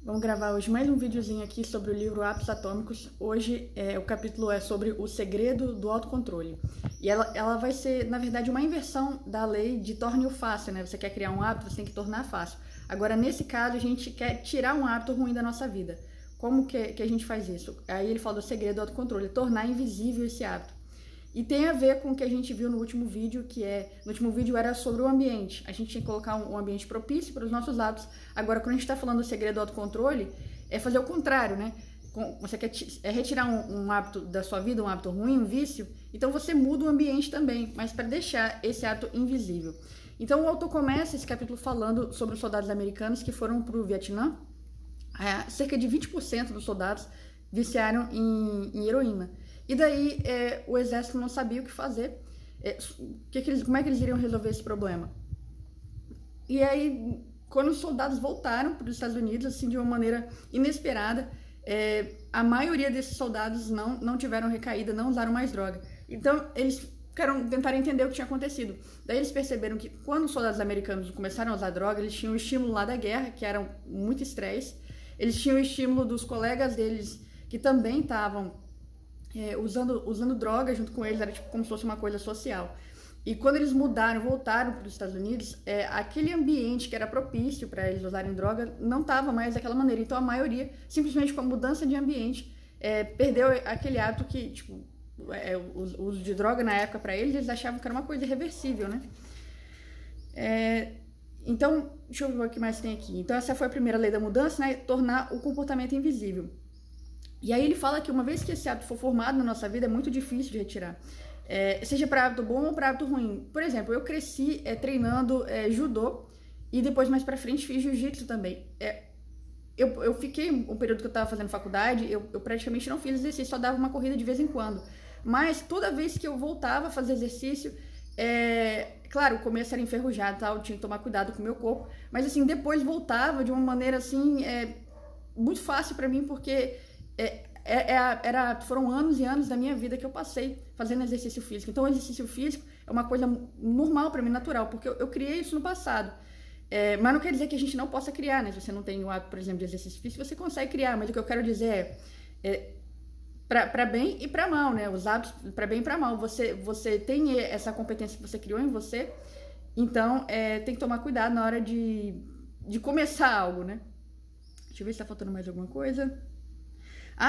Vamos gravar hoje mais um videozinho aqui sobre o livro Hábitos Atômicos. Hoje o capítulo é sobre o segredo do autocontrole. E ela vai ser, na verdade, uma inversão da lei de torne-o fácil, né? Você quer criar um hábito, você tem que tornar fácil. Agora, nesse caso, a gente quer tirar um hábito ruim da nossa vida. Como que a gente faz isso? Aí ele fala do segredo do autocontrole, tornar invisível esse hábito. E tem a ver com o que a gente viu no último vídeo, no último vídeo era sobre o ambiente. A gente tinha que colocar um ambiente propício para os nossos hábitos. Agora, quando a gente está falando do segredo do autocontrole, é fazer o contrário, né? Você quer retirar um hábito da sua vida, um hábito ruim, um vício, então você muda o ambiente também, mas para deixar esse hábito invisível. Então o autor começa esse capítulo falando sobre os soldados americanos que foram para o Vietnã. Cerca de 20% dos soldados viciaram em heroína. E daí o exército não sabia o que fazer, como é que eles iriam resolver esse problema. E aí, quando os soldados voltaram para os Estados Unidos, assim, de uma maneira inesperada, a maioria desses soldados não tiveram recaída, não usaram mais droga. Então, eles tentaram entender o que tinha acontecido. Daí eles perceberam que quando os soldados americanos começaram a usar droga, eles tinham o estímulo lá da guerra, que era muito estresse. Eles tinham o estímulo dos colegas deles, que também estavam usando droga junto com eles, era tipo como se fosse uma coisa social. E quando eles voltaram para os Estados Unidos, aquele ambiente que era propício para eles usarem droga não estava mais daquela maneira. Então a maioria, simplesmente com a mudança de ambiente, perdeu aquele hábito que, tipo, o uso de droga na época para eles achavam que era uma coisa irreversível, né? Então, deixa eu ver o que mais tem aqui. Então essa foi a primeira lei da mudança, né? Tornar o comportamento invisível. E aí ele fala que uma vez que esse hábito for formado na nossa vida, é muito difícil de retirar. Seja para hábito bom ou para hábito ruim. Por exemplo, eu cresci treinando judô e depois mais para frente fiz jiu-jitsu também. Eu fiquei, um período que eu estava fazendo faculdade, eu praticamente não fiz exercício, só dava uma corrida de vez em quando. Mas toda vez que eu voltava a fazer exercício, claro, o começo era enferrujado, tal, tinha que tomar cuidado com o meu corpo, mas assim, depois voltava de uma maneira assim, muito fácil para mim, porque foram anos e anos da minha vida que eu passei fazendo exercício físico. Então o exercício físico é uma coisa normal para mim, natural, porque eu criei isso no passado. Mas não quer dizer que a gente não possa criar, né? Se você não tem o hábito, por exemplo, de exercício físico, você consegue criar, mas o que eu quero dizer para bem e para mal, né? Os hábitos para bem e para mal. Você tem essa competência que você criou em você, então tem que tomar cuidado na hora de começar algo, né? Deixa eu ver se tá faltando mais alguma coisa.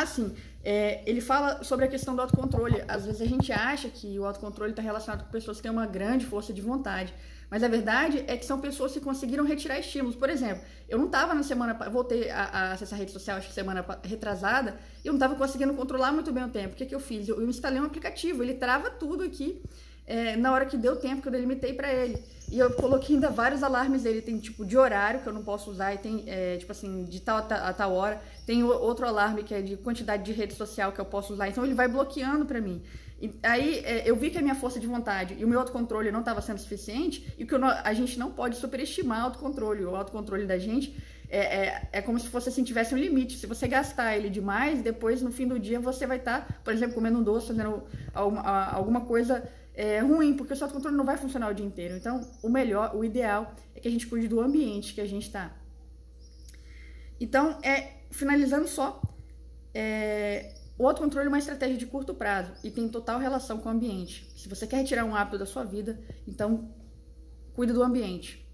Sim, ele fala sobre a questão do autocontrole. Às vezes a gente acha que o autocontrole está relacionado com pessoas que têm uma grande força de vontade, mas a verdade é que são pessoas que conseguiram retirar estímulos. Por exemplo, eu não estava voltei a acessar a rede social, acho que semana retrasada, e eu não estava conseguindo controlar muito bem o tempo. O que eu fiz? Eu instalei um aplicativo, ele trava tudo aqui, na hora que deu tempo, que eu delimitei para ele. E eu coloquei ainda vários alarmes dele, tem tipo de horário que eu não posso usar, e tem tipo assim, de tal a tal hora. Tem outro alarme que é de quantidade de rede social que eu posso usar, então ele vai bloqueando para mim. E aí eu vi que a minha força de vontade e o meu autocontrole não estava sendo suficiente, e que a gente não pode superestimar o autocontrole da gente como se fosse assim, tivesse um limite. Se você gastar ele demais, depois no fim do dia você vai estar, por exemplo, comendo um doce, fazendo alguma coisa ruim, porque o seu autocontrole não vai funcionar o dia inteiro. Então, o ideal é que a gente cuide do ambiente que a gente está. Então, finalizando só, o autocontrole é uma estratégia de curto prazo e tem total relação com o ambiente. Se você quer retirar um hábito da sua vida, então cuide do ambiente.